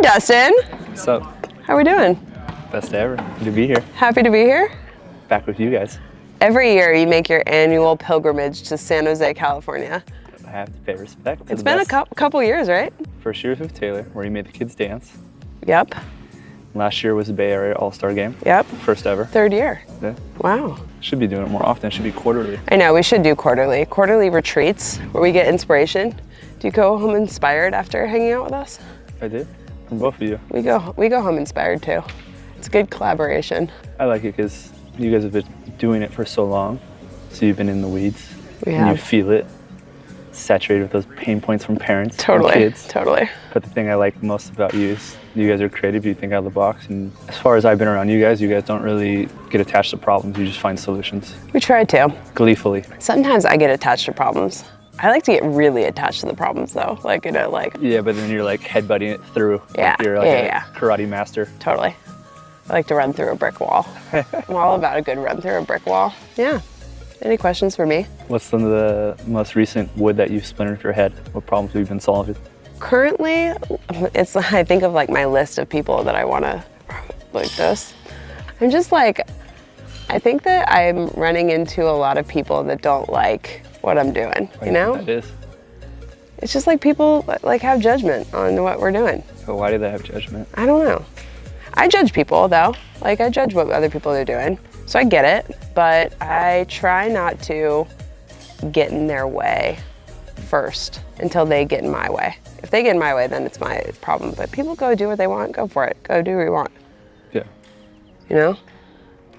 Dustin. What's up? How are we doing? Best day ever. Good to be here. Happy to be here. Back with you guys. Every year you make your annual pilgrimage to San Jose, California. I have to pay respect to It's been a couple years, right? First year with Taylor, where he made the kids dance. Yep. Last year was the Bay Area All-Star Game. Yep. First ever. Third year. Yeah. Wow. Should be doing it more often. It should be quarterly. I know, we should do quarterly retreats where we get inspiration. Do you go home inspired after hanging out with us? I did. From both of you. We go home inspired too. It's a good collaboration. I like it because you guys have been doing it for so long. So you've been in the weeds. We and have. you feel it. Saturated with those pain points from parents Totally. and kids. Totally. But the thing I like most about you is you guys are creative, you think out of the box. And as far as I've been around you guys don't really get attached to problems, you just find solutions. We try to. Gleefully. Sometimes I get attached to problems. I like to get really attached to the problems though. Yeah, but then you're like headbutting it through. Yeah, Like you're like yeah. a karate master. Totally. I like to run through a brick wall. I'm all about a good run through a brick wall. Yeah. Any questions for me? What's some of the most recent wood that you've splintered with your head? What problems have you been solving? Currently, I think of like my list of people that I want to, like this. I'm just like, I think that I'm running into a lot of people that don't like what I'm doing, you know? That is. It's just like people like have judgment on what we're doing. But why do they have judgment? I don't know. I judge people though. Like I judge what other people are doing. So I get it, but I try not to get in their way first until they get in my way. If they get in my way, then it's my problem. But people go do what they want, go for it. Go do what you want. Yeah. You know?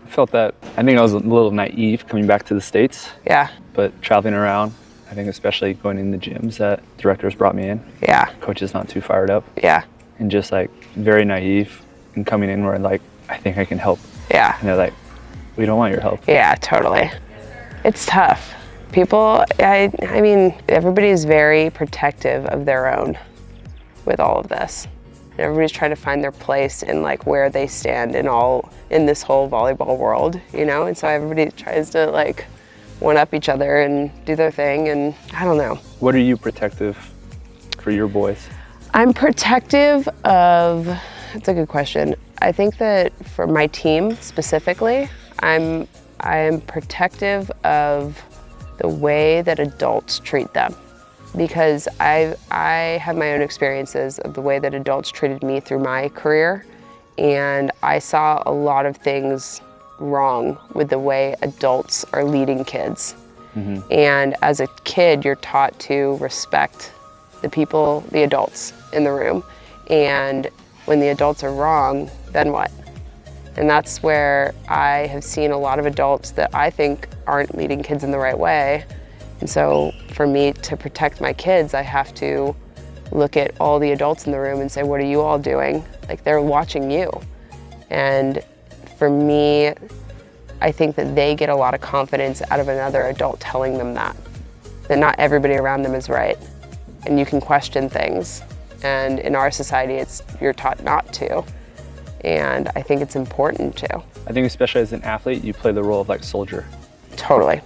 I felt that. I think I was a little naive coming back to the States. Yeah. But traveling around, I think especially going in the gyms that directors brought me in. Yeah. Coaches not too fired up. Yeah. And just like very naive and coming in where like, I think I can help. Yeah. And they're like, we don't want your help. Yeah, totally. It's tough. People, I mean, everybody is very protective of their own with all of this. Everybody's trying to find their place in like where they stand in this whole volleyball world, you know? And so everybody tries to like one up each other and do their thing, and I don't know. What are you protective for your boys? I'm protective of, that's a good question. I think that for my team specifically, I am protective of the way that adults treat them, because I have my own experiences of the way that adults treated me through my career, and I saw a lot of things wrong with the way adults are leading kids. Mm-hmm. And as a kid, you're taught to respect the adults in the room, and when the adults are wrong, then what? And that's where I have seen a lot of adults that I think aren't leading kids in the right way. And so for me to protect my kids, I have to look at all the adults in the room and say, what are you all doing? Like, they're watching you. And for me, I think that they get a lot of confidence out of another adult telling them that not everybody around them is right. And you can question things. And in our society, you're taught not to. And I think it's important to. I think especially as an athlete, you play the role of like soldier. Totally.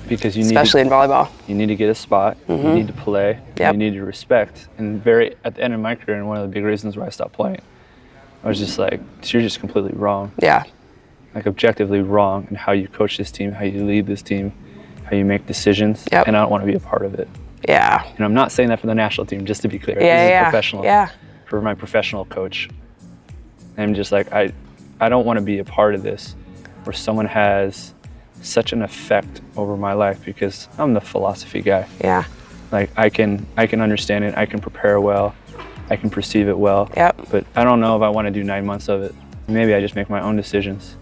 Because you especially in volleyball. You need to get a spot, Mm-hmm. you need to play, Yep. you need to respect. And at the end of my career, and one of the big reasons why I stopped playing, I was just like, you're just completely wrong. Yeah. Like objectively wrong in how you coach this team, how you lead this team, how you make decisions. Yep. And I don't want to be a part of it. Yeah. And I'm not saying that for the national team, just to be clear. Yeah, this is professional. Yeah. For my professional coach. I'm just like, I don't want to be a part of this where someone has such an effect over my life, because I'm the philosophy guy. Yeah. Like I can understand it, I can prepare well, I can perceive it well. Yep. But I don't know if I want to do 9 months of it. Maybe I just make my own decisions,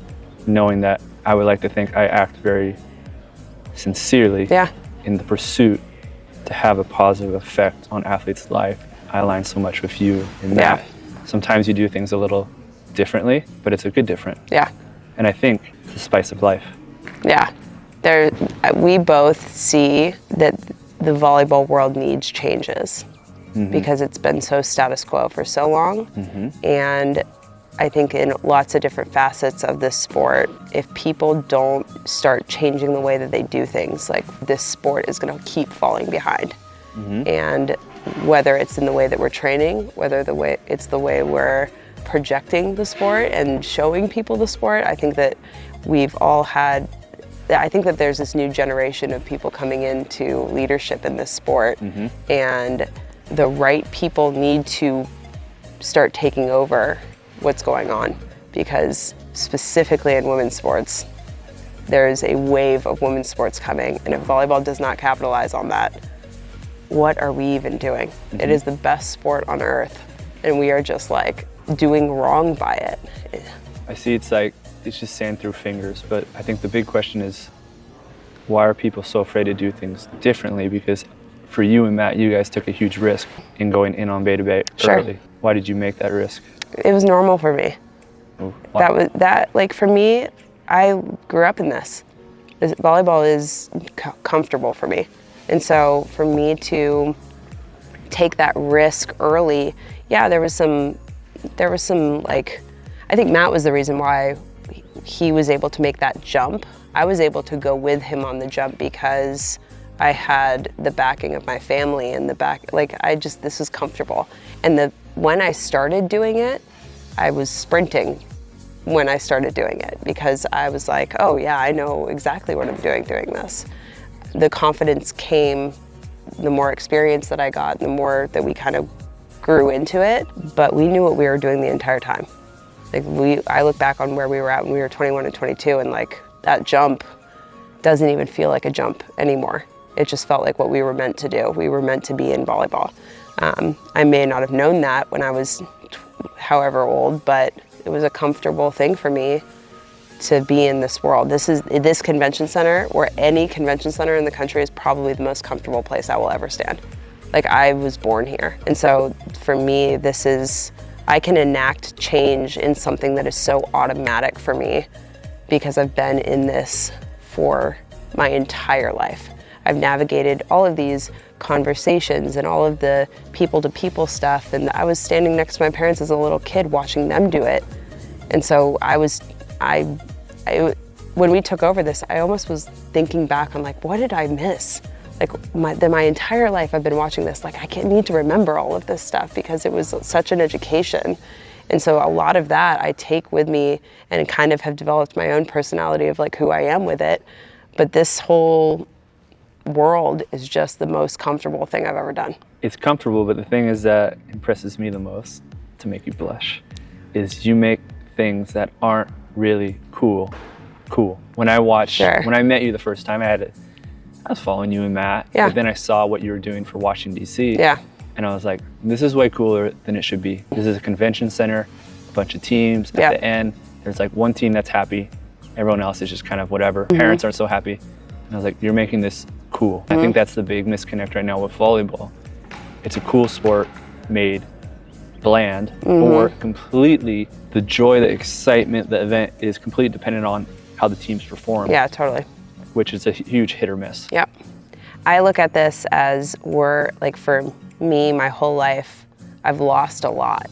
knowing that I would like to think I act very sincerely in the pursuit to have a positive effect on athletes' life. I align so much with you in that. Sometimes you do things a little differently, but it's a good different. Yeah. And I think it's the spice of life. Yeah. We both see that the volleyball world needs changes, mm-hmm. because it's been so status quo for so long. Mm-hmm. And I think in lots of different facets of this sport, if people don't start changing the way that they do things, like this sport is going to keep falling behind. Mm-hmm. And whether it's in the way that we're training, whether it's the way we're projecting the sport and showing people the sport. I think that I think that there's this new generation of people coming into leadership in this sport, and the right people need to start taking over what's going on, because specifically in women's sports, there's a wave of women's sports coming, and if volleyball does not capitalize on that, what are we even doing? It is the best sport on earth, and we are just like doing wrong by it. I see it's just sand through fingers, but I think the big question is, why are people so afraid to do things differently? Because for you and Matt, you guys took a huge risk in going in on Beta Bay early. Why did you make that risk? It was normal for me. Ooh, Like for me, I grew up in this. Volleyball is comfortable for me. And so for me to take that risk early, yeah, there was some like, I think Matt was the reason why he was able to make that jump. I was able to go with him on the jump because I had the backing of my family and this was comfortable. And when I started doing it, I was sprinting when I started doing it, because I was like, oh yeah, I know exactly what I'm doing this. The confidence came the more experience that I got, the more that we kind of grew into it, but we knew what we were doing the entire time. Like I look back on where we were at when we were 21 and 22, and like that jump doesn't even feel like a jump anymore. It just felt like what we were meant to do. We were meant to be in volleyball. I may not have known that when I was however old, but it was a comfortable thing for me to be in this world. This convention center, or any convention center in the country, is probably the most comfortable place I will ever stand. Like, I was born here. And so for me, I can enact change in something that is so automatic for me because I've been in this for my entire life. I've navigated all of these conversations and all of the people-to-people stuff, and I was standing next to my parents as a little kid watching them do it. And so when we took over this, I almost was thinking back on like, what did I miss? Like my entire life I've been watching this, like I need to remember all of this stuff because it was such an education. And so a lot of that I take with me and kind of have developed my own personality of like who I am with it. But this whole world is just the most comfortable thing I've ever done. It's comfortable, but the thing is that impresses me the most, to make you blush, is you make things that aren't really cool. When I met you the first time, I was following you and Matt, but then I saw what you were doing for Washington, DC. And I was like, this is way cooler than it should be. This is a convention center, a bunch of teams. At the end, there's like one team that's happy. Everyone else is just kind of whatever. Parents aren't so happy. And I was like, you're making this cool. I think that's the big disconnect right now with volleyball. It's a cool sport made bland, or completely, the joy, the excitement, the event is completely dependent on how the teams perform. Yeah, totally. Which is a huge hit or miss. Yep. I look at this as for me, my whole life, I've lost a lot.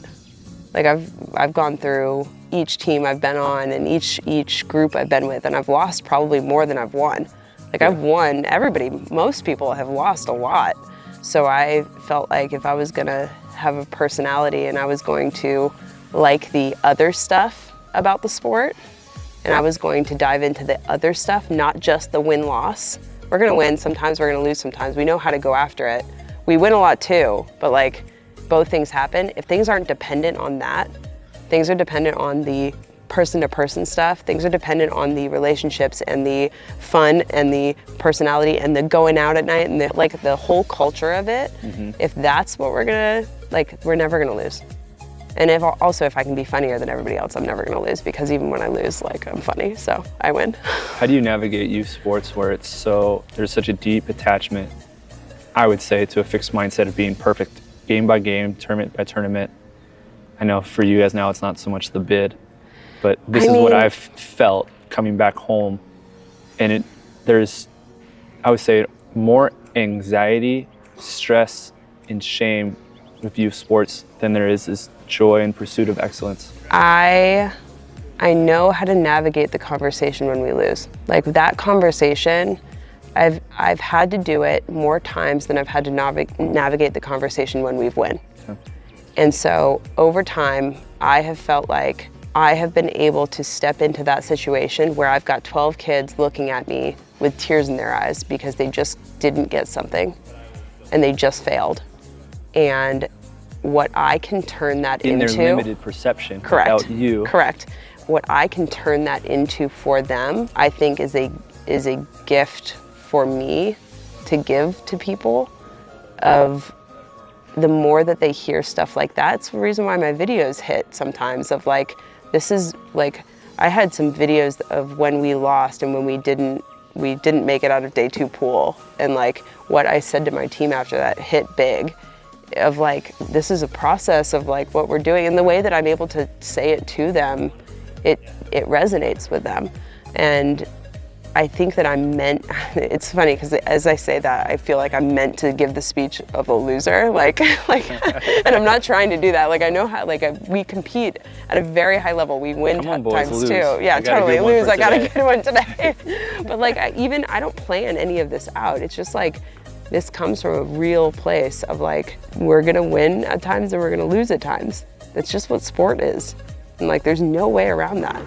Like I've gone through each team I've been on and each group I've been with, and I've lost probably more than I've won. Like I've won, most people have lost a lot. So I felt like if I was gonna have a personality and I was going to like the other stuff about the sport, and I was going to dive into the other stuff, not just the win-loss. We're gonna win sometimes, we're gonna lose sometimes. We know how to go after it. We win a lot too, but like both things happen. If things aren't dependent on that, things are dependent on the person-to-person stuff, things are dependent on the relationships and the fun and the personality and the going out at night and the whole culture of it. If that's what we're gonna, we're never gonna lose. And if I can be funnier than everybody else, I'm never gonna lose, because even when I lose, I'm funny, so I win. How do you navigate youth sports where there's such a deep attachment, I would say, to a fixed mindset of being perfect game by game, tournament by tournament? I know for you guys now it's not so much the bid, but this is what I've felt coming back home. And there's, I would say, more anxiety, stress, and shame with youth sports than there is this joy and pursuit of excellence. I know how to navigate the conversation when we lose. Like that conversation I've had to do it more times than I've had to navigate the conversation when we've won. Okay. And so over time, I have felt like I have been able to step into that situation where I've got 12 kids looking at me with tears in their eyes because they just didn't get something and they just failed. And what I can turn that into— in their limited perception. Correct. Without you. Correct. What I can turn that into for them, I think is a gift for me to give to people. Of the more that they hear stuff like that, it's the reason why my videos hit sometimes, of like, this is like, I had some videos of when we lost and when we didn't make it out of day 2 pool, and like what I said to my team after that hit big, of like, this is a process of like what we're doing, and the way that I'm able to say it to them, it resonates with them. And I think that I'm meant, it's funny because as I say that, I feel like I'm meant to give the speech of a loser, like, and I'm not trying to do that. Like, I know how, like, we compete at a very high level. We win times too. Yeah, totally. Lose. I got a good one today. But like, I don't plan any of this out. It's just like, this comes from a real place of like, we're gonna win at times and we're gonna lose at times. That's just what sport is. And like, there's no way around that.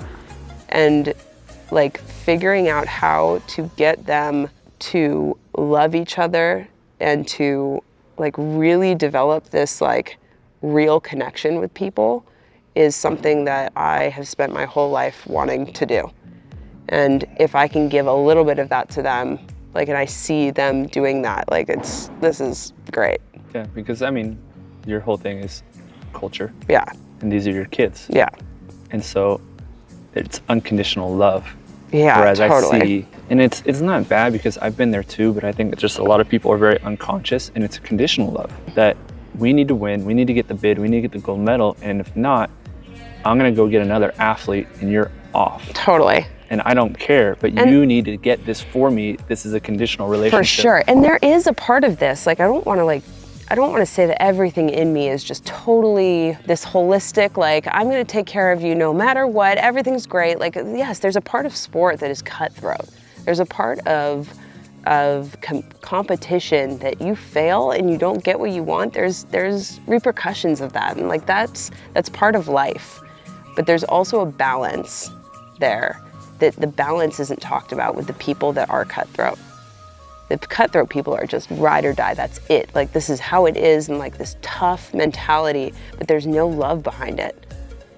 And like, figuring out how to get them to love each other and to like really develop this like real connection with people is something that I have spent my whole life wanting to do. And if I can give a little bit of that to them, like, and I see them doing that, like, this is great. Yeah, because I mean, your whole thing is culture. Yeah. And these are your kids. Yeah. And so it's unconditional love. Yeah, whereas totally. I see, and it's not bad because I've been there too, but I think that just a lot of people are very unconscious, and it's a conditional love that we need to win, we need to get the bid, we need to get the gold medal, and if not, I'm gonna go get another athlete and you're off. Totally. And I don't care, but you need to get this for me. This is a conditional relationship. For sure, and there is a part of this, like, I don't wanna say that everything in me is just totally this holistic, like, I'm gonna take care of you no matter what, everything's great. Like, yes, there's a part of sport that is cutthroat. There's a part of competition that you fail and you don't get what you want. There's repercussions of that, and like, that's part of life. But there's also a balance there, that the balance isn't talked about with the people that are cutthroat. The cutthroat people are just ride or die, that's it. Like, this is how it is, and like this tough mentality, but there's no love behind it.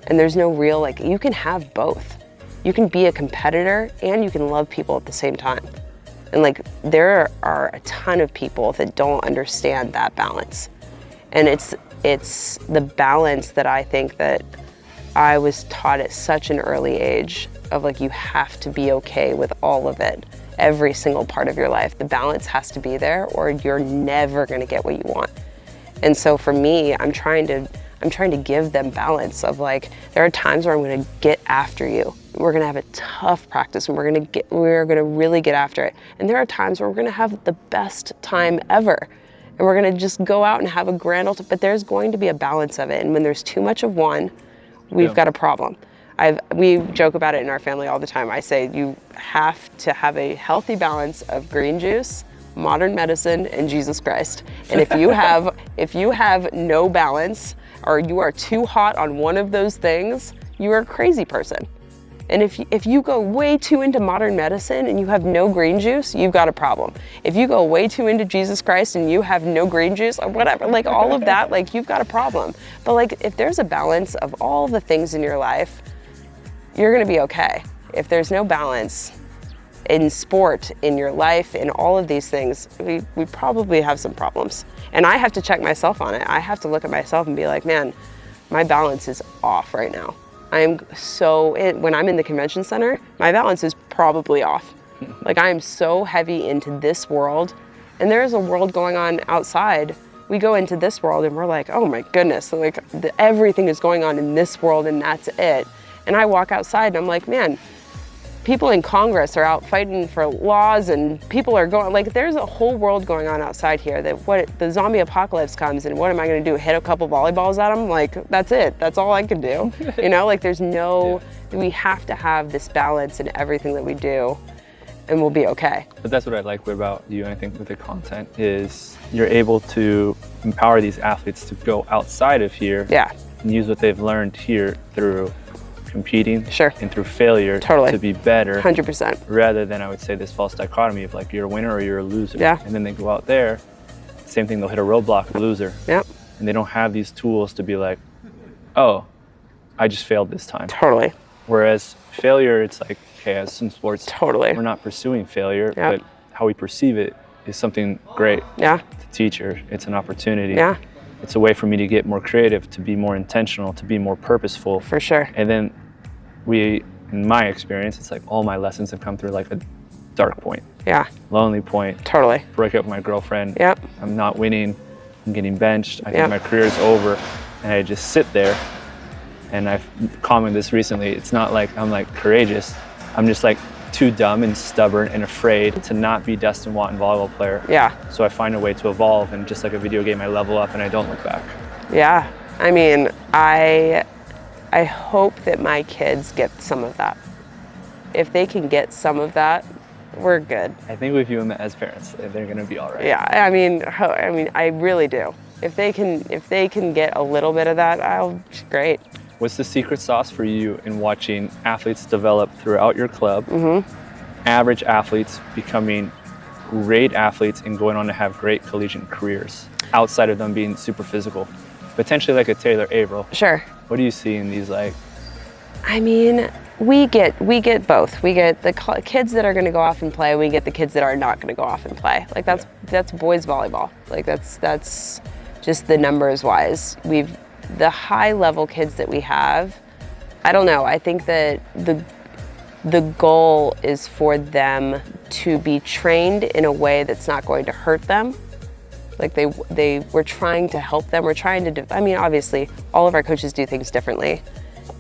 And there's no real, like, you can have both. You can be a competitor and you can love people at the same time. And like, there are a ton of people that don't understand that balance. And it's the balance that I think that I was taught at such an early age of, like, you have to be okay with all of it. Every single part of your life, the balance has to be there, or you're never gonna get what you want. And so for me, I'm trying to give them balance of, like, there are times where I'm gonna get after you. We're gonna have a tough practice and we're gonna really get after it. And there are times where we're gonna have the best time ever. And we're gonna just go out and have a grand old, but there's going to be a balance of it. And when there's too much of one, we've got a problem. We joke about it in our family all the time. I say you have to have a healthy balance of green juice, modern medicine, and Jesus Christ. And if you have no balance, or you are too hot on one of those things, you are a crazy person. And if you go way too into modern medicine and you have no green juice, you've got a problem. If you go way too into Jesus Christ and you have no green juice or whatever, like all of that, like, you've got a problem. But like, if there's a balance of all the things in your life, you're gonna be okay. If there's no balance in sport, in your life, in all of these things, we probably have some problems. And I have to check myself on it. I have to look at myself and be like, man, my balance is off right now. When I'm in the convention center, my balance is probably off. Like, I am so heavy into this world, and there is a world going on outside. We go into this world and we're like, oh my goodness, like, everything is going on in this world and that's it. And I walk outside and I'm like, man, people in Congress are out fighting for laws, and people are going, like, there's a whole world going on outside here that the zombie apocalypse comes, and what am I gonna do, hit a couple volleyballs at them? Like, that's it, that's all I can do. You know, like, there's no, we have to have this balance in everything that we do. and we'll be okay. But that's what I like about you, and I think with the content is you're able to empower these athletes to go outside of here and use what they've learned here through competing and through failure to be better. 100%. Rather than, I would say, this false dichotomy of like you're a winner or you're a loser. And then they go out there, same thing, they'll hit a roadblock, loser. And they don't have these tools to be like, oh, I just failed this time. Whereas failure, it's like, okay, as some sports, we're not pursuing failure, but how we perceive it is something great to teach her. It's an opportunity. It's a way for me to get more creative, to be more intentional, to be more purposeful. For sure. And then in my experience, it's like all my lessons have come through like a dark point. Lonely point. Break up with my girlfriend. I'm not winning. I'm getting benched. I think my career's over. And I just sit there. And I've commented this recently. It's not like I'm like courageous. I'm just like too dumb and stubborn and afraid to not be Dustin Watten volleyball player. So I find a way to evolve, and just like a video game, I level up and I don't look back. I mean, I hope that my kids get some of that. If they can get some of that, we're good. I think with you and Matt as parents, they're gonna be all right. I mean, I really do. If they can get a little bit of that, great. What's the secret sauce for you in watching athletes develop throughout your club, average athletes becoming great athletes and going on to have great collegiate careers outside of them being super physical, potentially like a Taylor Averill? What do you see in these like? I mean, we get both. We get the kids that are going to go off and play. We get the kids that are not going to go off and play. Like that's boys volleyball. Like that's just the numbers wise. The high level kids that we have, I don't know. I think that the goal is for them to be trained in a way that's not going to hurt them. Like we're trying to help them. We're trying to, I mean, obviously all of our coaches do things differently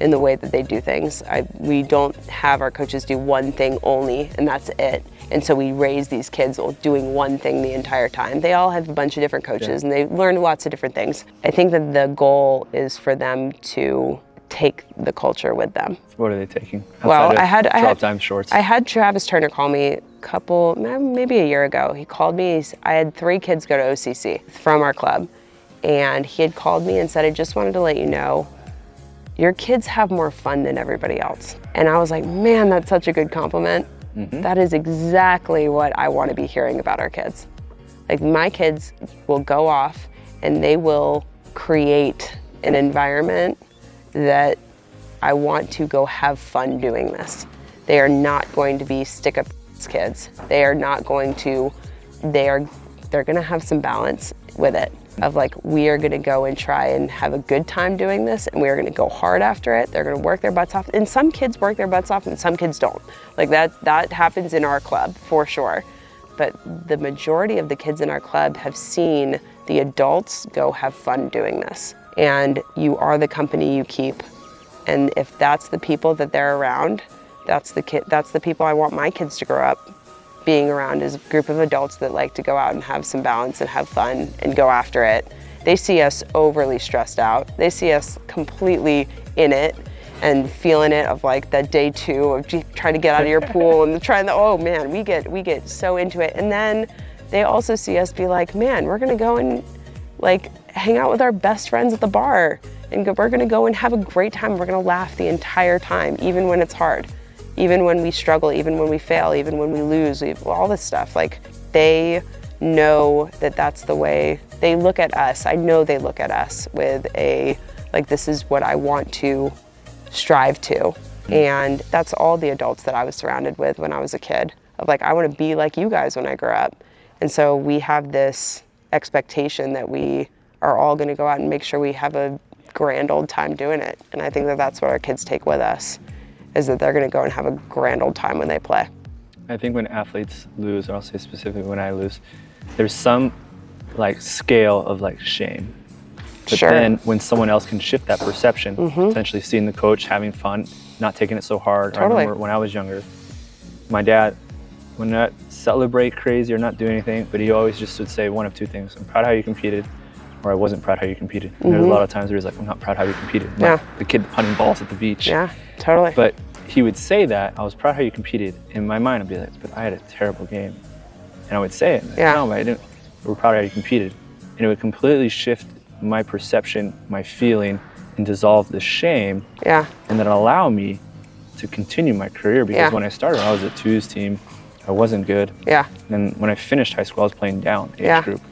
in the way that they do things. We don't have our coaches do one thing only and that's it. And so we raise these kids doing one thing the entire time. They all have a bunch of different coaches and they learn lots of different things. I think that the goal is for them to take the culture with them. What are they taking? Well, I had drop time shorts. I had Travis Turner call me maybe a year ago. He called me. I had 3 kids go to OCC from our club. And he had called me and said, I just wanted to let you know, your kids have more fun than everybody else. And I was like, man, that's such a good compliment. That is exactly what I want to be hearing about our kids. Like my kids will go off and they will create an environment that I want to go have fun doing this. They are not going to be stick-up kids. They are not going to, they're gonna have some balance with it. Of like, we are gonna go and try and have a good time doing this and we are gonna go hard after it. They're gonna work their butts off. And some kids work their butts off and some kids don't. Like that happens in our club for sure. But the majority of the kids in our club have seen the adults go have fun doing this. And you are the company you keep. And if that's the people that they're around, that's the people I want my kids to grow up being around, is a group of adults that like to go out and have some balance and have fun and go after it. They see us overly stressed out. They see us completely in it and feeling it of like that day 2 of trying to get out of your pool and oh man, we get so into it. And then they also see us be like, man, we're gonna go and like hang out with our best friends at the bar and we're gonna go and have a great time. We're gonna laugh the entire time, even when it's hard. Even when we struggle, even when we fail, even when we lose, all this stuff. Like they know that that's the way they look at us. I know they look at us with like, this is what I want to strive to. And that's all the adults that I was surrounded with when I was a kid, of like, I want to be like you guys when I grow up. And so we have this expectation that we are all going to go out and make sure we have a grand old time doing it. And I think that that's what our kids take with us, is that they're going to go and have a grand old time when they play. I think when athletes lose, or I'll say specifically when I lose, there's some like scale of like shame. But then when someone else can shift that perception, potentially seeing the coach having fun, not taking it so hard. I remember when I was younger, my dad would not celebrate crazy or not do anything, but he always just would say one of 2 things. I'm proud how you competed, or I wasn't proud how you competed. And there's a lot of times where he's like, I'm not proud how you competed. Like the kid punting balls at the beach. Yeah, totally. But he would say that, I was proud how you competed. In my mind, I'd be like, but I had a terrible game. And I would say it. Yeah. No, but I didn't. We're proud how you competed. And it would completely shift my perception, my feeling, and dissolve the shame. Yeah. And then allow me to continue my career, because when I started, I was a twos team. I wasn't good. Yeah. And when I finished high school, I was playing down age group.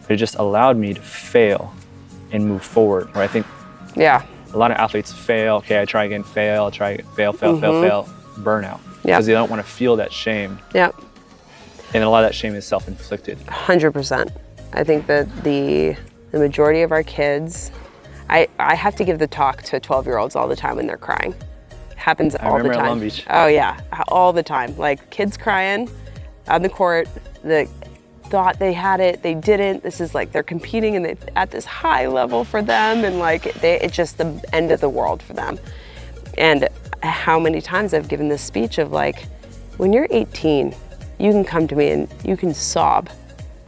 But it just allowed me to fail and move forward. Where I think a lot of athletes fail. Okay, I try again, fail, try again, fail, burnout. Because they don't want to feel that shame. Yeah. And a lot of that shame is self-inflicted. 100%. I think that the majority of our kids, I have to give the talk to 12-year-olds all the time when they're crying. Happens all the time. I remember at Long Beach. Oh yeah, all the time. Like kids crying on the court, the thought they had it, they didn't. This is like they're competing and they at this high level for them, and like it's just the end of the world for them. And how many times I've given this speech of like, when you're 18, you can come to me and you can sob.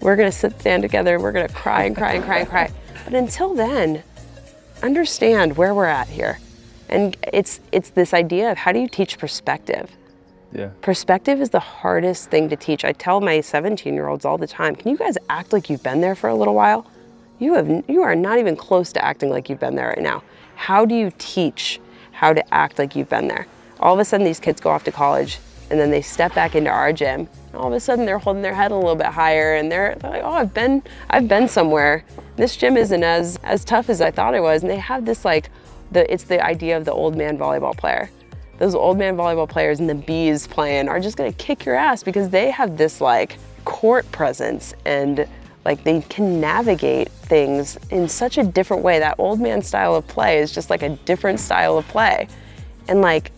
We're gonna stand together and we're gonna cry and cry and cry and cry. But until then, understand where we're at here. And it's this idea of how do you teach perspective? Yeah. Perspective is the hardest thing to teach. I tell my 17-year-olds all the time, can you guys act like you've been there for a little while? You are not even close to acting like you've been there right now. How do you teach how to act like you've been there? All of a sudden these kids go off to college and then they step back into our gym. And all of a sudden they're holding their head a little bit higher and they're like, oh, I've been somewhere. This gym isn't as tough as I thought it was. And they have this like, it's the idea of the old man volleyball player. Those old man volleyball players and the bees playing are just gonna kick your ass because they have this like court presence and like they can navigate things in such a different way. That old man style of play is just like a different style of play. And like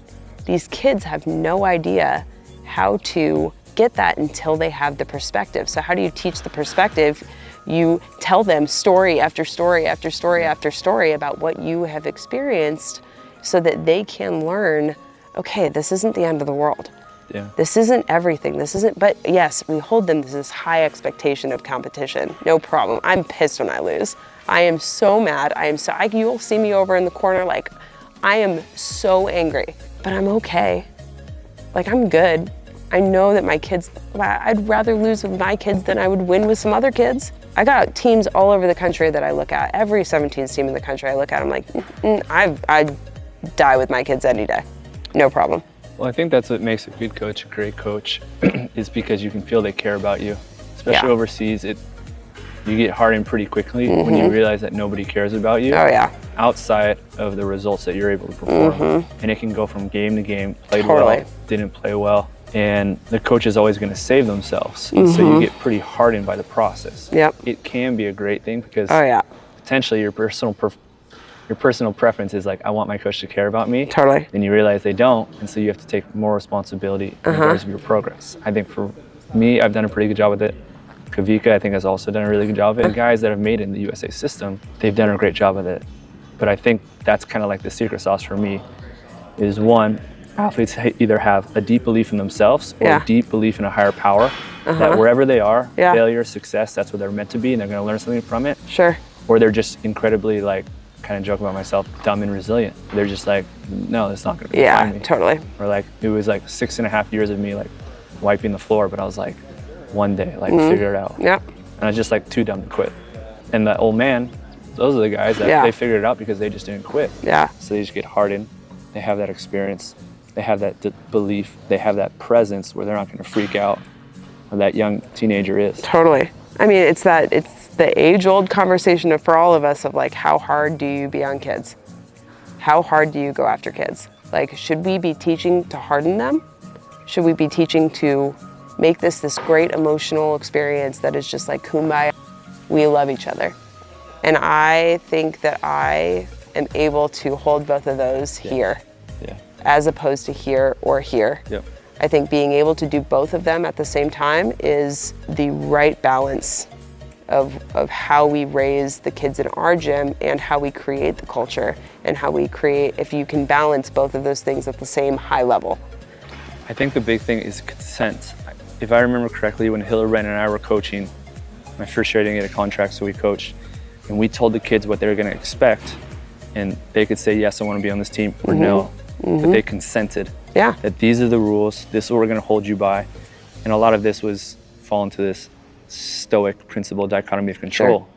these kids have no idea how to get that until they have the perspective. So how do you teach the perspective? You tell them story after story after story after story about what you have experienced so that they can learn, okay, this isn't the end of the world. Yeah. This isn't everything. This isn't, but yes, we hold them to this high expectation of competition. No problem. I'm pissed when I lose. I am so mad. You'll see me over in the corner like, I am so angry, but I'm okay. Like, I'm good. I know that my kids, I'd rather lose with my kids than I would win with some other kids. I got teams all over the country that I look at. Every 17s team in the country I look at, I'm like, I'd die with my kids any day. No problem. Well, I think that's what makes a good coach a great coach is because you can feel they care about you. Especially overseas, you get hardened pretty quickly when you realize that nobody cares about you. Oh yeah. Outside of the results that you're able to perform. And it can go from game to game, played well, didn't play well. And the coach is always going to save themselves. And so you get pretty hardened by the process. Yep. It can be a great thing because potentially your personal preference is like, I want my coach to care about me. Totally. And you realize they don't. And so you have to take more responsibility in regards of your progress. I think for me, I've done a pretty good job with it. Kavika, I think, has also done a really good job of it. And guys that have made it in the USA system, they've done a great job with it. But I think that's kind of like the secret sauce for me is one, athletes either have a deep belief in themselves or a deep belief in a higher power that wherever they are, failure, success, that's where they're meant to be and they're going to learn something from it. Sure. Or they're just incredibly, like, kind of joke about myself, dumb and resilient. They're just like, no, it's not going to find me. Totally. Or like, it was like 6.5 years of me like wiping the floor, but I was like, one day, like figure it out. Yep. And I was just like too dumb to quit. And the old man, those are the guys that they figured it out because they just didn't quit. Yeah. So they just get hardened. They have that experience. They have that belief. They have that presence where they're not going to freak out where that young teenager is. Totally. I mean, it's the age-old conversation for all of us of like, how hard do you be on kids? How hard do you go after kids? Like, should we be teaching to harden them? Should we be teaching to make this great emotional experience that is just like kumbaya? We love each other. And I think that I am able to hold both of those here as opposed to here or here. Yep. I think being able to do both of them at the same time is the right balance of how we raise the kids in our gym and how we create the culture and how we create, if you can balance both of those things at the same high level. I think the big thing is consent. If I remember correctly, when Hillerbrand and I were coaching, my first year I didn't get a contract, so we coached, and we told the kids what they were going to expect, and they could say, yes, I want to be on this team, or no. that they consented. Yeah. That these are the rules, this is what we're gonna hold you by. And a lot of this was fall into this stoic principle dichotomy of control. Sure.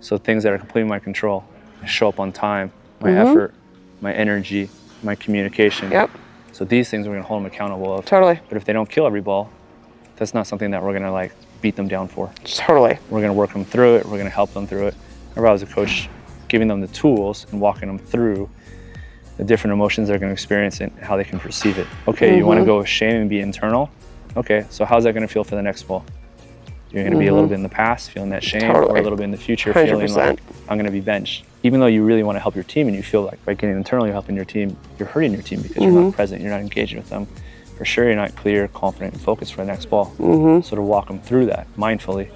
So things that are completely in my control, I show up on time, my effort, my energy, my communication. Yep. So these things we're gonna hold them accountable of. Totally. But if they don't kill every ball, that's not something that we're gonna like beat them down for. Totally. We're gonna work them through it, we're gonna help them through it. Remember, I was a coach, giving them the tools and walking them through the different emotions they're gonna experience and how they can perceive it. Okay, you wanna go with shame and be internal? Okay, so how's that gonna feel for the next ball? You're gonna be a little bit in the past, feeling that shame, or a little bit in the future, 100%. feeling like, I'm gonna be benched. Even though you really wanna help your team and you feel like by getting internal, you're helping your team, you're hurting your team because you're not present, you're not engaging with them. For sure, you're not clear, confident, and focused for the next ball. So to walk them through that mindfully.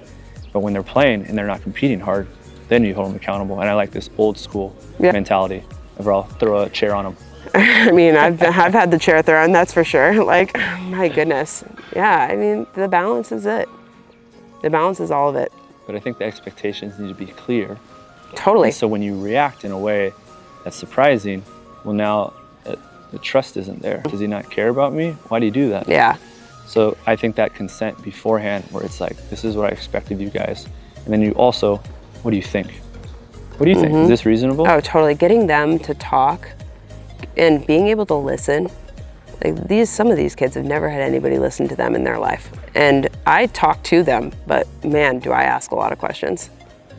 But when they're playing and they're not competing hard, then you hold them accountable. And I like this old school mentality of I'll throw a chair on them. I mean, I've had the chair thrown, that's for sure. Like, my goodness. Yeah, I mean, the balance is it. The balance is all of it. But I think the expectations need to be clear. Totally. And so when you react in a way that's surprising, well, now the trust isn't there. Does he not care about me? Why do you do that? Yeah. So I think that consent beforehand, where it's like, this is what I expect of you guys. And then you also, what do you think? What do you think? Is this reasonable? Oh, totally. Getting them to talk and being able to listen. Like some of these kids have never had anybody listen to them in their life. And I talk to them, but man, do I ask a lot of questions.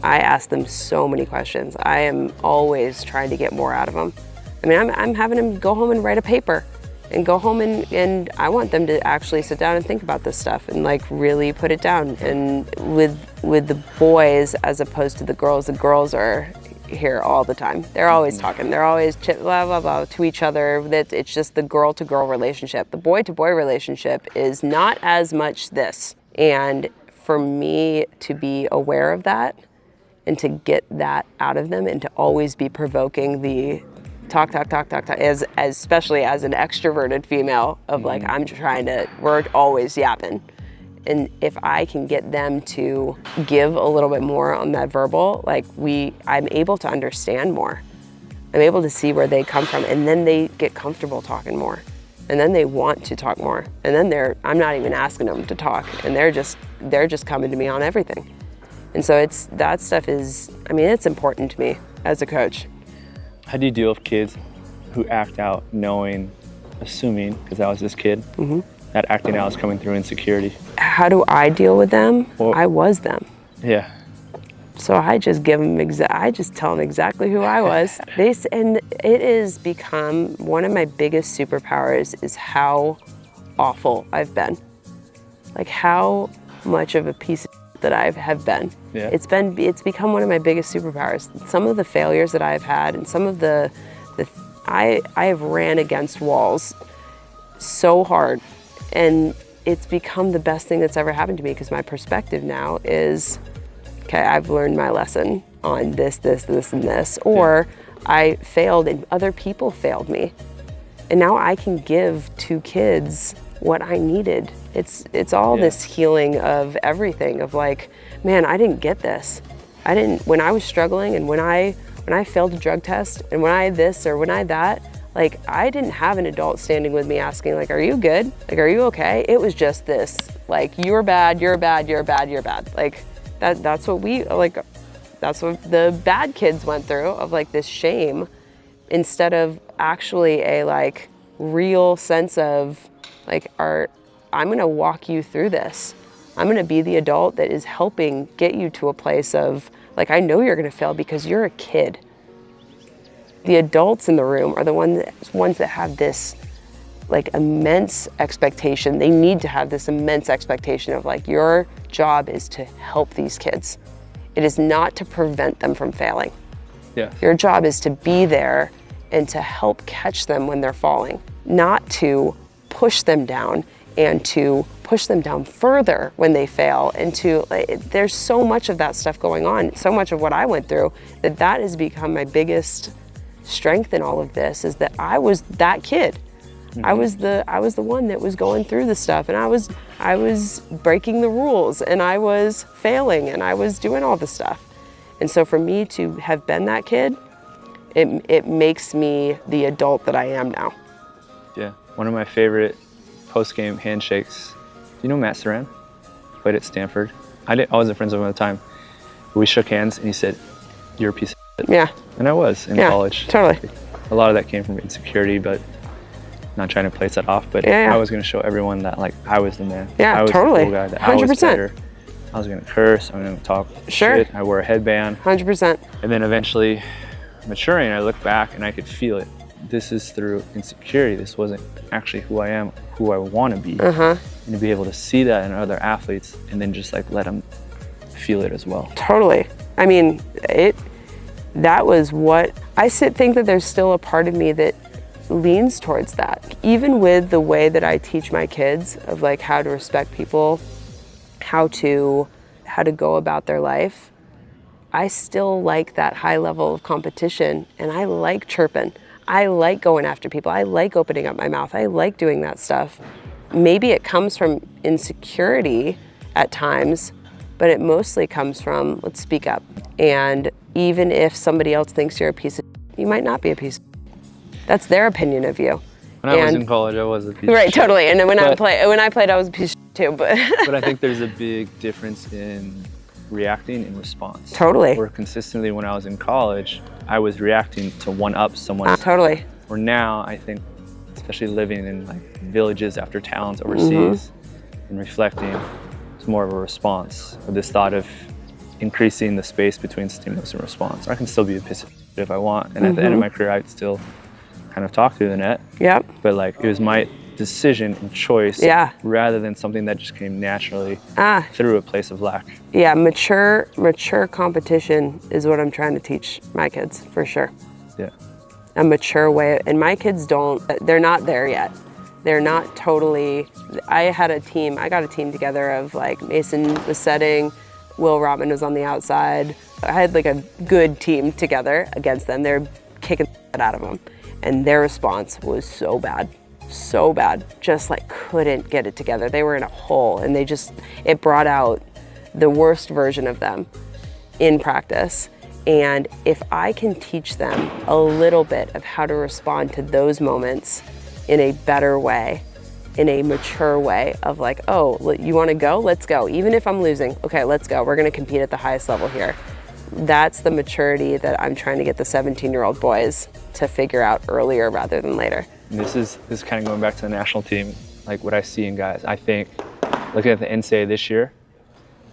I ask them so many questions. I am always trying to get more out of them. I mean, I'm having them go home and write a paper and go home and I want them to actually sit down and think about this stuff and like really put it down. And with the boys as opposed to the girls are here all the time. They're always talking. They're always blah, blah, blah to each other. It's just the girl-to-girl relationship. The boy-to-boy relationship is not as much this. And for me to be aware of that and to get that out of them and to always be provoking the talk, especially as an extroverted female of like, we're always yapping. And if I can get them to give a little bit more on that verbal, like I'm able to understand more. I'm able to see where they come from, and then they get comfortable talking more. And then they want to talk more. And then I'm not even asking them to talk, and they're just coming to me on everything. And so that stuff is, I mean, it's important to me as a coach. How do you deal with kids who act out assuming, because I was this kid, that acting out is coming through insecurity? How do I deal with them? I was them. Yeah. So I just tell them exactly who I was. And it has become one of my biggest superpowers is how awful I've been. Like how much of a piece of that I have been. Yeah. It's become one of my biggest superpowers. Some of the failures that I've had and some of I have ran against walls so hard, and it's become the best thing that's ever happened to me because my perspective now is, okay, I've learned my lesson on this, and this, or I failed and other people failed me. And now I can give to kids what I needed. It's all this healing of everything of like, man, I didn't get this. When I was struggling and when I failed a drug test and when I this or when I that, like I didn't have an adult standing with me asking like, are you good? Like, are you okay? It was just this, like, you're bad, you're bad, you're bad, you're bad. Like that's what that's what the bad kids went through of like this shame instead of actually a like real sense of like, I'm gonna walk you through this. I'm gonna be the adult that is helping get you to a place of like, I know you're gonna fail because you're a kid. The adults in the room are the ones that have this like immense expectation. They need to have this immense expectation of like, your job is to help these kids. It is not to prevent them from failing. Yeah. Your job is to be there and to help catch them when they're falling, not to push them down and to push them down further when they fail. And there's so much of that stuff going on, so much of what I went through, that has become my biggest strength in all of this, is that I was that kid. I was the one that was going through the stuff, and I was breaking the rules, and I was failing, and I was doing all the stuff. And so for me to have been that kid, it makes me the adult that I am now. Yeah. One of my favorite post-game handshakes. Do you know Matt Saran? He played at Stanford. I wasn't friends with him at the time. We shook hands and he said, "You're a piece of shit." Yeah. And I was in college. Totally. A lot of that came from insecurity, but not trying to place that off. But I was going to show everyone that like I was the man. Yeah, I was totally. the cool guy. That 100%. I was better. I was going to curse. I'm going to talk shit. I wore a headband. 100%. And then eventually maturing, I look back and I could feel it. This is through insecurity. This wasn't actually who I am, who I want to be. And to be able to see that in other athletes and then just like let them feel it as well. Totally. I mean, that was what, I think that there's still a part of me that leans towards that. Even with the way that I teach my kids of like how to respect people, how to go about their life, I still like that high level of competition, and I like chirping. I like going after people. I like opening up my mouth. I like doing that stuff. Maybe it comes from insecurity at times, but it mostly comes from, let's speak up. And even if somebody else thinks you're a piece of shit, you might not be a piece of shit. That's their opinion of you. When I was in college, I was a piece of shit. Right, totally. And then when I played, I was a piece of shit too. But I think there's a big difference in reacting and response. Totally. Where consistently when I was in college, I was reacting to one-up someone. Totally. Where now, I think, especially living in like villages after towns overseas and reflecting, it's more of a response with this thought of increasing the space between stimulus and response. I can still be a piece of shit if I want. And at the end of my career, I'd still kind of talk through the net. Yep. But like, it was my decision and choice rather than something that just came naturally through a place of lack. Yeah, mature competition is what I'm trying to teach my kids, for sure. Yeah. A mature way, and my kids they're not there yet. They're not totally, I got a team together of like Mason was setting, Will Rotman was on the outside. I had like a good team together against them. They're kicking the out of them. And their response was so bad, just like couldn't get it together. They were in a hole, and it brought out the worst version of them in practice. And if I can teach them a little bit of how to respond to those moments in a better way, in a mature way of like, oh, you want to go? Let's go. Even if I'm losing, okay, let's go. We're going to compete at the highest level here. That's the maturity that I'm trying to get the 17-year-old boys to figure out earlier rather than later. And this is kind of going back to the national team, like what I see in guys. I think, looking at the NCAA this year,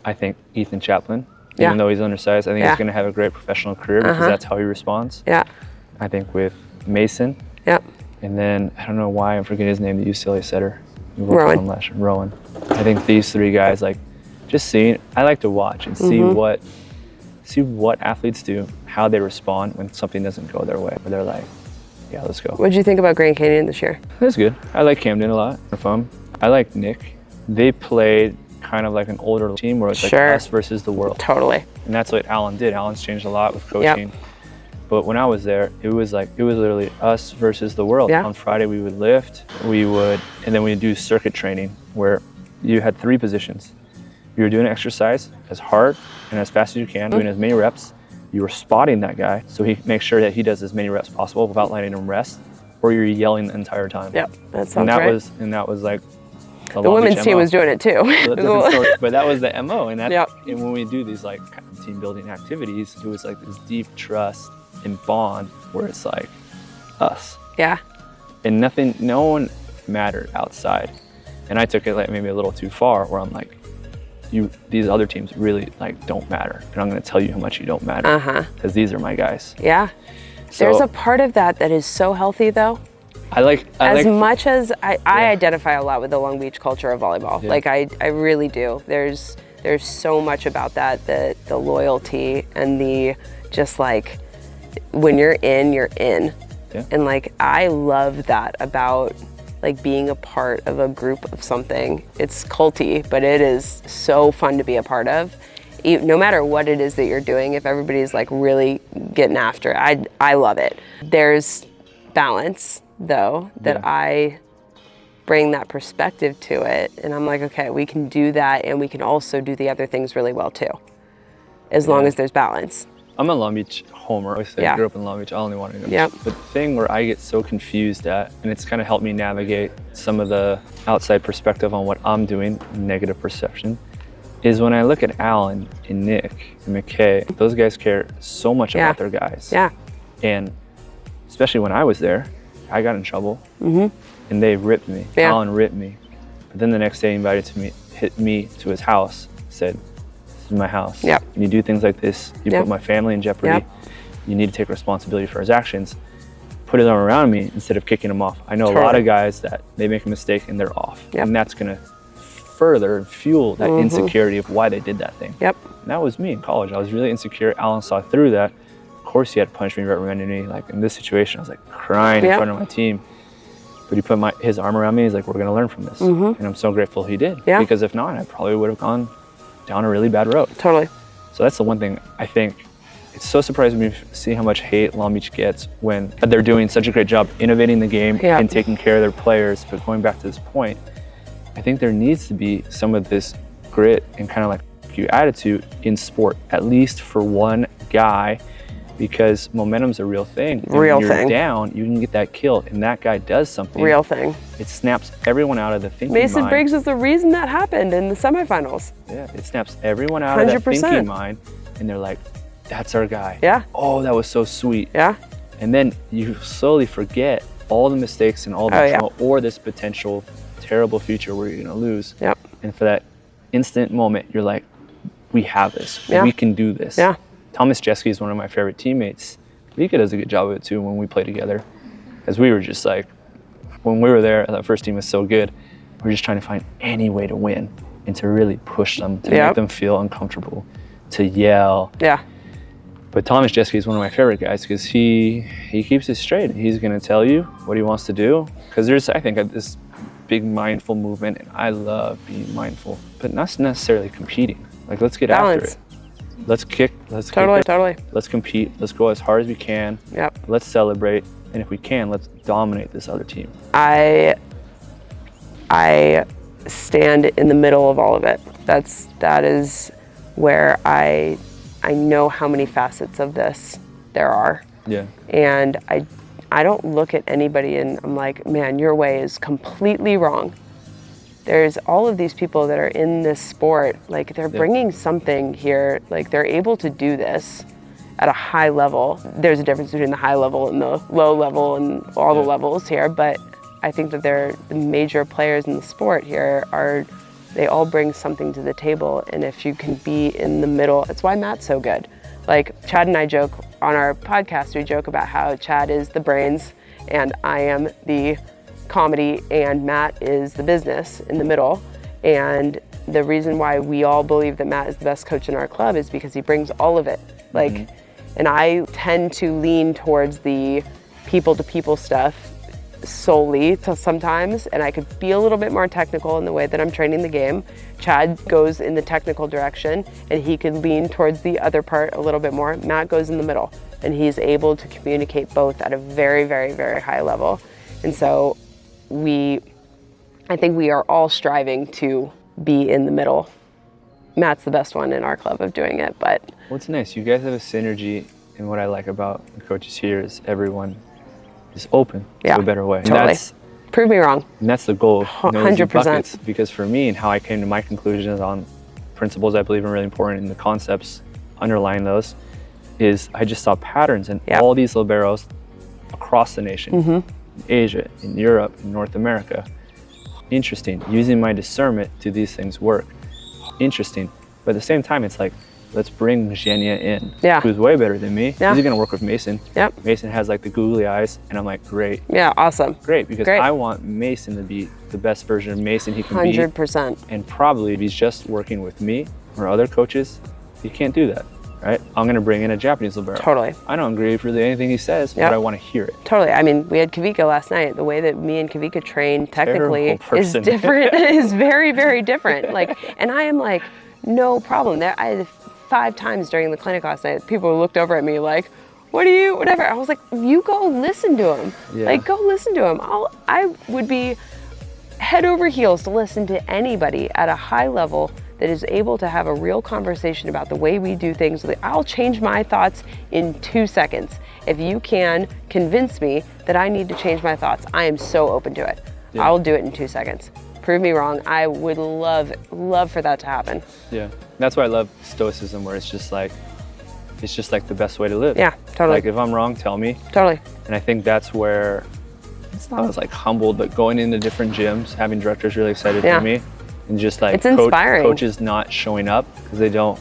I think Ethan Chaplin, even though he's undersized, I think he's going to have a great professional career because that's how he responds. Yeah. I think with Mason. Yep. And then, I don't know why I'm forgetting his name, the UCLA setter. Rowan. Rowan. I think these three guys, like, just seeing, I like to watch and see what athletes do, how they respond when something doesn't go their way. Where they're like, yeah, let's go. What did you think about Grand Canyon this year? It was good. I like Camden a lot. I like Nick. They played kind of like an older team where it's like us versus the world. Totally. And that's what Alan did. Alan's changed a lot with coaching. Yep. But when I was there, it was literally us versus the world. Yeah. On Friday we would lift, and then we would do circuit training where you had 3 positions. You were doing exercise as hard and as fast as you can, doing as many reps. You were spotting that guy, so he makes sure that he does as many reps possible without letting him rest, or you're yelling the entire time. Yep, that sounds right. And that was like the women's team was doing it too. But that was the MO, and and when we do these like kind of team building activities, it was like this deep trust and bond where it's like us. Yeah. And no one mattered outside, and I took it like maybe a little too far, where I'm like, these other teams really like don't matter, and I'm going to tell you how much you don't matter because these are my guys. Yeah. So, there's a part of that is so healthy though. As much as I identify a lot with the Long Beach culture of volleyball. Yeah. Like I really do. There's so much about that, the loyalty and the just like when you're in, you're in. Yeah. And like I love that about like being a part of a group of something. It's culty, but it is so fun to be a part of. No matter what it is that you're doing, if everybody's like really getting after it, I love it. There's balance though, that I bring that perspective to it. And I'm like, okay, we can do that and we can also do the other things really well too, as long as there's balance. I'm a Long Beach homer. I grew up in Long Beach. I only want to go. Yep. But the thing where I get so confused at, and it's kind of helped me navigate some of the outside perspective on what I'm doing, negative perception, is when I look at Alan and Nick and McKay. Those guys care so much about their guys. Yeah. And especially when I was there, I got in trouble, and they ripped me. Yeah. Alan ripped me. But then the next day, he hit me to his house, said, "This is my house. Yep. When you do things like this, you put my family in jeopardy. Yep. You need to take responsibility for his actions." Put his arm around me instead of kicking him off. I know a lot of guys that they make a mistake and they're off, and that's gonna further fuel that insecurity of why they did that thing. Yep. And that was me in college. I was really insecure. Alan saw through that. Of course, he had to punch me, reprimanded me. Like in this situation, I was like crying in front of my team. But he put his arm around me. He's like, "We're gonna learn from this," and I'm so grateful he did. Yeah. Because if not, I probably would have gone down a really bad road. Totally. So that's the one thing I think. It's so surprising me to see how much hate Long Beach gets when they're doing such a great job innovating the game and taking care of their players. But going back to this point, I think there needs to be some of this grit and kind of like attitude in sport, at least for one guy, because momentum's a real thing. When you're down, you can get that kill, and that guy does something. Real thing. It snaps everyone out of the thinking Mason mind. Briggs is the reason that happened in the semifinals. Yeah, it snaps everyone out of that thinking mind, and they're like, "That's our guy." Yeah. Oh, that was so sweet. Yeah. And then you slowly forget all the mistakes and all the trauma or this potential terrible future where you're gonna lose. Yep. And for that instant moment, you're like, "We have this. We can do this." Yeah. Thomas Jeske is one of my favorite teammates. Vika does a good job of it too when we play together. Because we were just like, when we were there, that first team was so good. We were just trying to find any way to win and to really push them, to make them feel uncomfortable, to yell. Yeah. But Thomas Jeske is one of my favorite guys because he keeps it straight. He's gonna tell you what he wants to do. Because there's, I think, this big mindful movement, and I love being mindful, but not necessarily competing. Like, let's get after it. Let's kick. Totally. Let's compete. Let's go as hard as we can. Yep. Let's celebrate, and if we can, let's dominate this other team. I stand in the middle of all of it. That is where I know how many facets of this there are. Yeah. And I don't look at anybody and I'm like, "Man, your way is completely wrong." There's all of these people that are in this sport, like they're bringing something here, like they're able to do this at a high level. There's a difference between the high level and the low level and all the levels here, but I think that they're the major players in the sport here they all bring something to the table, and if you can be in the middle, it's why Matt's so good. Like Chad and I joke on our podcast, we joke about how Chad is the brains and I am the comedy and Matt is the business in the middle. And the reason why we all believe that Matt is the best coach in our club is because he brings all of it. Like, and I tend to lean towards the people to people stuff solely sometimes, and I could be a little bit more technical in the way that I'm training the game. Chad goes in the technical direction and he could lean towards the other part a little bit more. Matt goes in the middle and he's able to communicate both at a very, very, very high level. And so I think we are all striving to be in the middle. Matt's the best one in our club of doing it, but. What's nice, you guys have a synergy, and what I like about the coaches here is everyone is open to a better way. Totally. Prove me wrong. And that's the goal. 100%. Because for me and how I came to my conclusions on principles I believe are really important and the concepts underlying those is I just saw patterns in all these liberos across the nation. In Asia, in Europe, in North America. Interesting. Using my discernment, do these things work? Interesting. But at the same time, it's like, let's bring Zhenya in, who's way better than me. Yeah. He's gonna work with Mason. Yep. Mason has like the googly eyes, and I'm like, great. Yeah, awesome. Great, because I want Mason to be the best version of Mason he can 100%. be. And probably if he's just working with me or other coaches, he can't do that. Right? I'm gonna bring in a Japanese libero. Totally. I don't agree with really anything he says, but I want to hear it. Totally. I mean, we had Kavika last night. The way that me and Kavika train technically is different. Is very, very different. Like, and I am like, no problem. I had 5 times during the clinic last night, people looked over at me like, whatever. I was like, you go listen to him. Yeah. Like, go listen to him. I would be head over heels to listen to anybody at a high level that is able to have a real conversation about the way we do things, I'll change my thoughts in 2 seconds. If you can convince me that I need to change my thoughts, I am so open to it. Yeah. I'll do it in 2 seconds. Prove me wrong. I would love for that to happen. Yeah, that's why I love stoicism, where it's just like the best way to live. Yeah, totally. Like if I'm wrong, tell me. Totally. And I think that's where, it's not as like humbled, but going into different gyms, having directors really excited for me, and just like it's inspiring. Coaches not showing up because they don't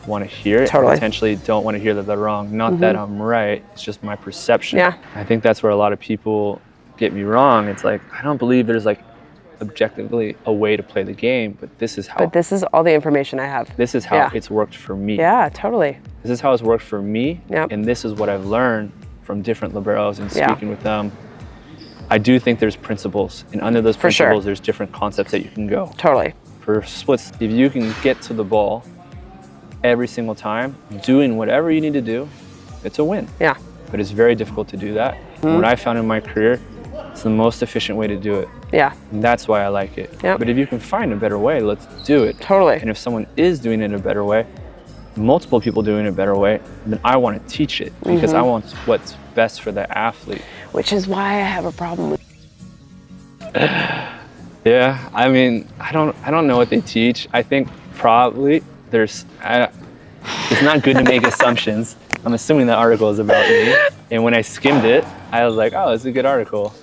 want to hear it. Totally. Potentially don't want to hear that they're wrong. Not that I'm right, it's just my perception. Yeah. I think that's where a lot of people get me wrong. It's like, I don't believe there's like objectively a way to play the game, but this is how. But this is all the information I have. This is how it's worked for me. Yeah, totally. This is how it's worked for me, and this is what I've learned from different liberos and speaking with them. I do think there's principles, and under those principles, there's different concepts that you can go. Totally. For splits, if you can get to the ball every single time, doing whatever you need to do, it's a win. Yeah. But it's very difficult to do that. What I found in my career, it's the most efficient way to do it. Yeah. And that's why I like it. Yep. But if you can find a better way, let's do it. Totally. And if someone is doing it a better way, multiple people doing it a better way, then I want to teach it because I want what's best for the athlete. Which is why I have a problem with. Yeah, I mean, I don't know what they teach. I think probably it's not good to make assumptions. I'm assuming that article is about me. And when I skimmed it, I was like, oh, it's a good article.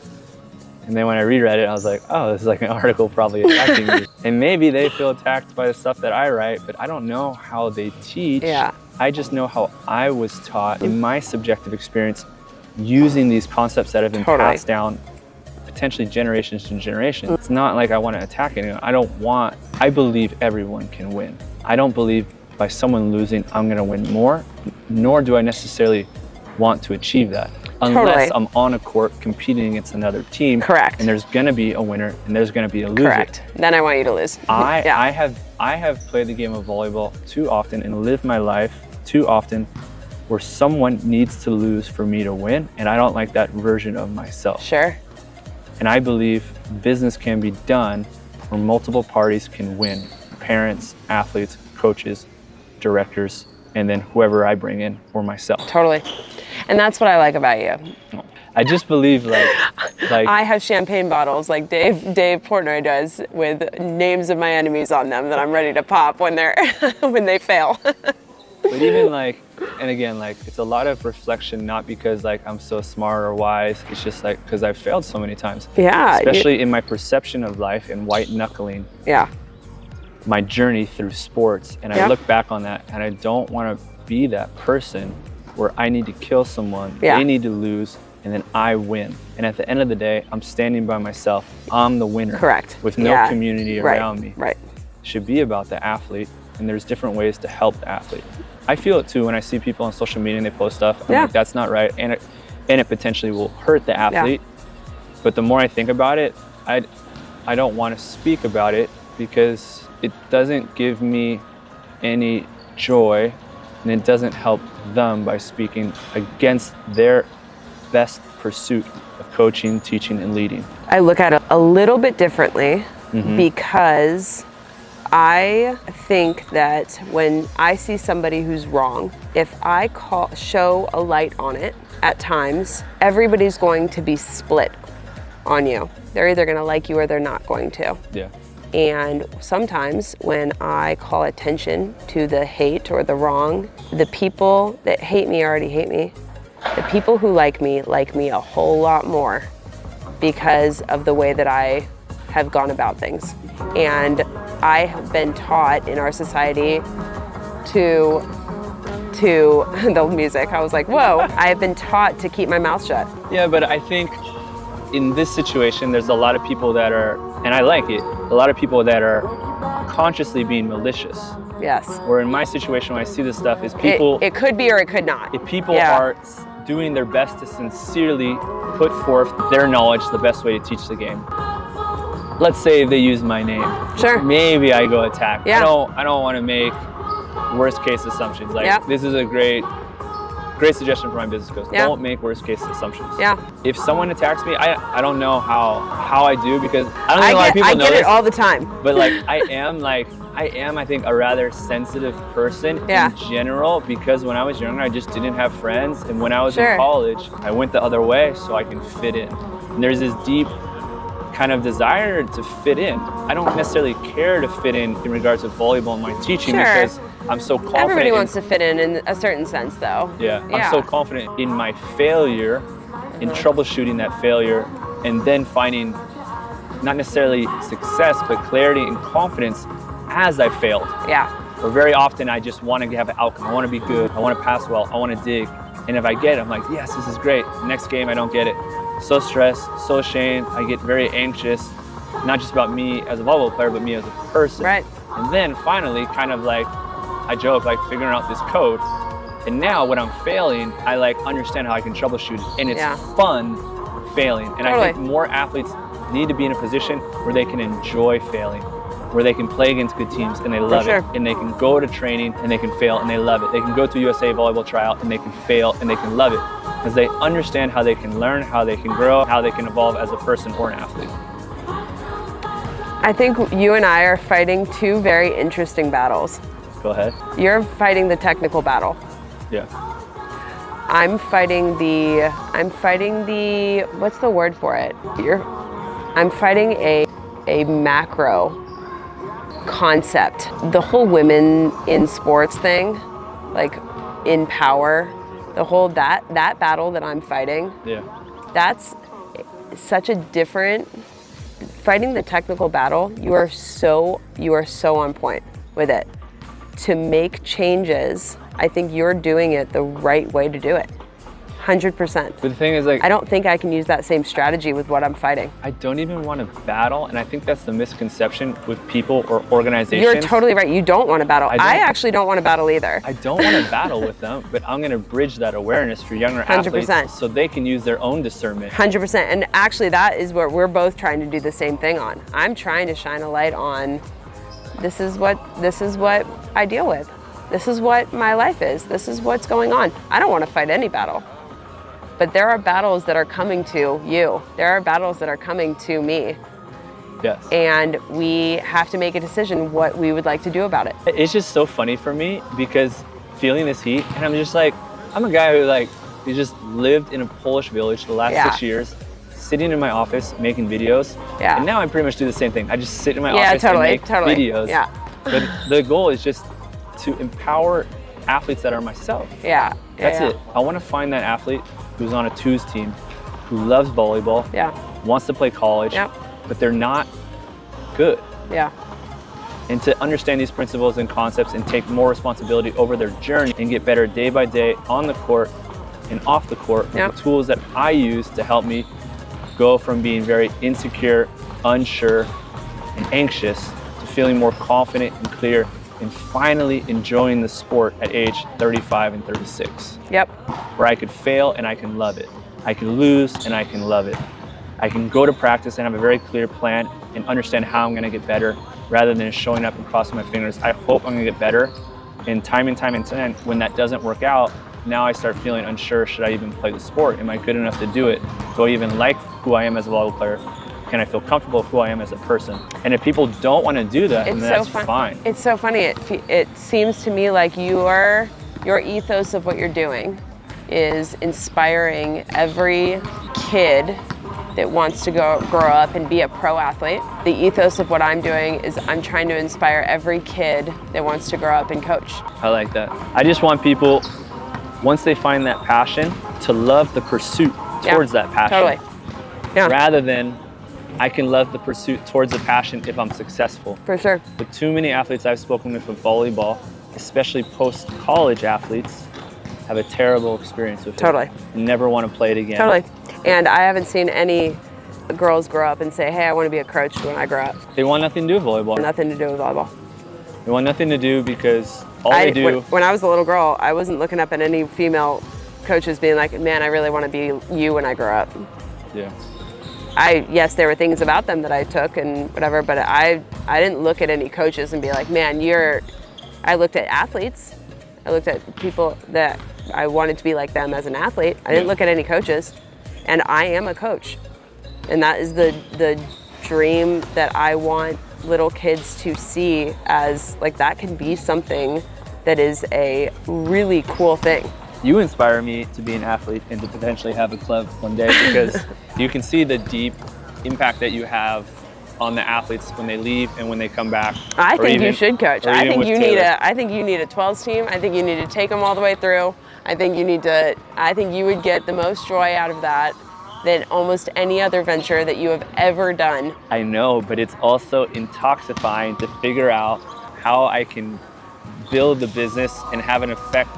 And then when I reread it, I was like, oh, this is like an article probably attacking me. And maybe they feel attacked by the stuff that I write, but I don't know how they teach. Yeah. I just know how I was taught in my subjective experience using these concepts that have been passed down potentially generations to generations. It's not like I want to attack anyone. I believe everyone can win. I don't believe by someone losing, I'm gonna win more, nor do I necessarily want to achieve that. Unless I'm on a court competing against another team. Correct. And there's gonna be a winner and there's gonna be a loser. Correct. Then I want you to lose. I have played the game of volleyball too often and lived my life too often where someone needs to lose for me to win, and I don't like that version of myself. Sure. And I believe business can be done where multiple parties can win. Parents, athletes, coaches, directors, and then whoever I bring in or myself. Totally. And that's what I like about you. I just believe like I have champagne bottles like Dave Portnoy does with names of my enemies on them that I'm ready to pop when they fail. But even like, and again, like it's a lot of reflection, not because like I'm so smart or wise, it's just like because I've failed so many times. Yeah. Especially in my perception of life and white knuckling. Yeah. My journey through sports, and I look back on that and I don't want to be that person where I need to kill someone, they need to lose, and then I win. And at the end of the day, I'm standing by myself. I'm the winner. Correct. With no community around me. Right. It should be about the athlete, and there's different ways to help the athlete. I feel it too when I see people on social media and they post stuff. I'm like, that's not right, and it potentially will hurt the athlete. But the more I think about it, I don't want to speak about it because it doesn't give me any joy, and it doesn't help them by speaking against their best pursuit of coaching, teaching, and leading. I look at it a little bit differently because I think that when I see somebody who's wrong, if I show a light on it, at times, everybody's going to be split on you. They're either gonna like you or they're not going to. Yeah. And sometimes when I call attention to the hate or the wrong, the people that hate me already hate me. The people who like me a whole lot more because of the way that I have gone about things. And I have been taught in our society to the music. I was like, whoa, I have been taught to keep my mouth shut. Yeah, but I think in this situation, there's a lot of people that are, and I like it, a lot of people that are consciously being malicious. Yes. Where in my situation, when I see this stuff, is people... It could be or it could not. If people are doing their best to sincerely put forth their knowledge, the best way to teach the game. Let's say they use my name. Sure. Maybe I go attack. Yeah. I don't want to make worst case assumptions. Like, this is a great great suggestion for my business coach. Yeah. Don't make worst case assumptions. Yeah. If someone attacks me, I don't know how I do, because I don't think a lot of people know I get this, it all the time. but like I am I think a rather sensitive person in general, because when I was younger I just didn't have friends, and when I was in college I went the other way so I can fit in. And there's this deep kind of desire to fit in. I don't necessarily care to fit in regards to volleyball and my teaching, because I'm so confident. Everybody wants to fit in a certain sense, though. Yeah, I'm so confident in my failure, in troubleshooting that failure, and then finding not necessarily success, but clarity and confidence as I failed. Yeah. Or very often I just want to have an outcome. I want to be good. I want to pass well. I want to dig. And if I get it, I'm like, yes, this is great. Next game, I don't get it. So stressed, so ashamed. I get very anxious, not just about me as a volleyball player, but me as a person. Right. And then finally, kind of like, I joke, like figuring out this code. And now when I'm failing, I like understand how I can troubleshoot it. And it's fun failing. And I think more athletes need to be in a position where they can enjoy failing, where they can play against good teams and they love it. And they can go to training and they can fail and they love it. They can go to USA volleyball tryout and they can fail and they can love it, because they understand how they can learn, how they can grow, how they can evolve as a person or an athlete. I think you and I are fighting two very interesting battles. Go ahead. You're fighting the technical battle. Yeah. I'm fighting the, what's the word for it? I'm fighting a macro concept. The whole women in sports thing, like in power, the whole that battle that I'm fighting, that's such a different, fighting the technical battle, you are so on point with it. To make changes, I think you're doing it the right way to do it. 100%. But the thing is, like, I don't think I can use that same strategy with what I'm fighting. I don't even want to battle, and I think that's the misconception with people or organizations. You're totally right. You don't want to battle. I actually don't want to battle either. I don't want to battle with them, but I'm going to bridge that awareness for younger 100%. athletes so they can use their own discernment. 100%. And actually, that is what we're both trying to do the same thing on. I'm trying to shine a light on this is what I deal with. This is what my life is. This is what's going on. I don't want to fight any battle. But there are battles that are coming to you. There are battles that are coming to me. Yes. And we have to make a decision what we would like to do about it. It's just so funny for me, because feeling this heat, and I'm just like, I'm a guy who just lived in a Polish village the last 6 years, sitting in my office making videos. And now I pretty much do the same thing. I just sit in my office and make videos. But the goal is just to empower athletes that are myself. That's it. I want to find that athlete who's on a twos team, who loves volleyball, wants to play college, but they're not good. And to understand these principles and concepts and take more responsibility over their journey and get better day by day on the court and off the court with the tools that I use to help me go from being very insecure, unsure, and anxious to feeling more confident and clear, and finally enjoying the sport at age 35 and 36. Where I could fail and I can love it. I can lose and I can love it. I can go to practice and have a very clear plan and understand how I'm gonna get better, rather than showing up and crossing my fingers. I hope I'm gonna get better. And time, when that doesn't work out, now I start feeling unsure, should I even play the sport? Am I good enough to do it? Do I even like who I am as a volleyball player? Can I feel comfortable with who I am as a person? And if people don't want to do that, then that's fine. It's so funny. It seems to me like your ethos of what you're doing is inspiring every kid that wants to grow up and be a pro athlete. The ethos of what I'm doing is I'm trying to inspire every kid that wants to grow up and coach. I like that. I just want people, once they find that passion, to love the pursuit towards that passion. Rather than, I can love the pursuit towards the passion if I'm successful. For sure. But too many athletes I've spoken with volleyball, especially post-college athletes, have a terrible experience with it. Never want to play it again. And I haven't seen any girls grow up and say, hey, I want to be a coach when I grow up. They want nothing to do with volleyball. Nothing to do with volleyball. They want nothing to do because all they do... When I was a little girl, I wasn't looking up at any female coaches being like, man, I really want to be you when I grow up. Yes, there were things about them that I took and whatever, but I didn't look at any coaches and be like, man, I looked at athletes. I looked at people that I wanted to be like them as an athlete. I didn't look at any coaches, and I am a coach. And that is the dream that I want little kids to see as, like, that can be something that is a really cool thing. You inspire me to be an athlete and to potentially have a club one day, because you can see the deep impact that you have on the athletes when they leave and when they come back. I think you should coach. I think you need a 12s team. I think you need to take them all the way through. I think you would get the most joy out of that than almost any other venture that you have ever done. I know, but it's also intoxifying to figure out how I can build the business and have an effect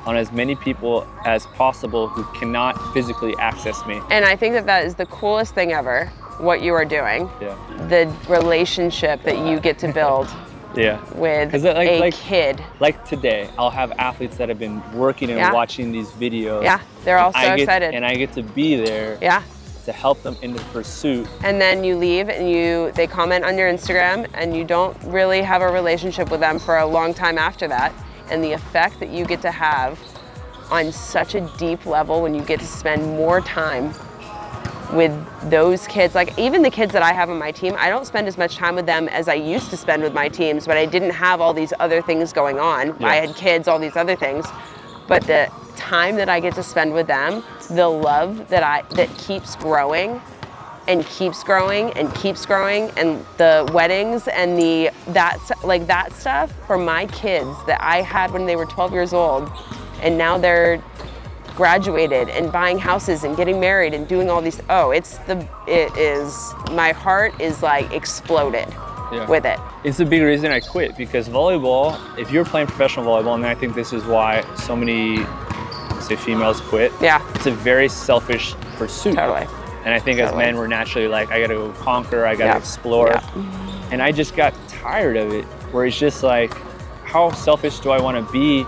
on as many people as possible who cannot physically access me. And I think that is the coolest thing ever, what you are doing. Yeah. The relationship that you get to build with a kid. Like today, I'll have athletes that have been working and watching these videos. Yeah, they're all so excited. And I get to be there to help them in the pursuit. And then you leave and they comment on your Instagram, and you don't really have a relationship with them for a long time after that. And the effect that you get to have on such a deep level when you get to spend more time with those kids. Like, even the kids that I have on my team, I don't spend as much time with them as I used to spend with my teams, but I didn't have all these other things going on. I had kids, all these other things. But the time that I get to spend with them, the love that keeps growing and keeps growing and keeps growing, and the weddings and that stuff for my kids that I had when they were 12 years old, and now they're graduated and buying houses and getting married and doing all these. My heart is like exploded with it. It's the big reason I quit, because volleyball, if you're playing professional volleyball, and I think this is why so many, say, females quit. It's a very selfish pursuit. Totally. And I think as men, we're naturally like, I gotta go conquer, I gotta explore. And I just got tired of it, where it's just like, how selfish do I wanna be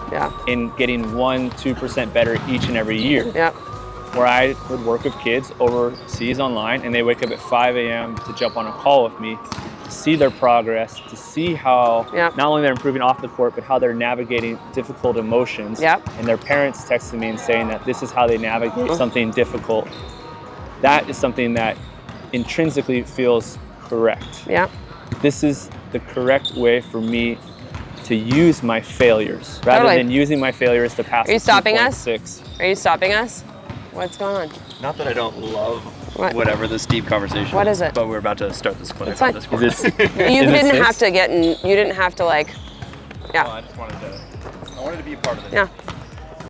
in getting 1-2% better each and every year? Where I would work with kids overseas online, and they wake up at 5 a.m. to jump on a call with me, to see their progress, to see how not only they're improving off the court, but how they're navigating difficult emotions. And their parents texting me and saying that this is how they navigate something difficult. That is something that intrinsically feels correct. This is the correct way for me to use my failures, rather than using my failures to pass. Are you stopping us? Are you stopping us? What's going on? Not that I don't love whatever this deep conversation. What is it? But we're about to start this clinic. It's fine. On this You didn't have to get in. You didn't have to, like. I just wanted to be a part of it.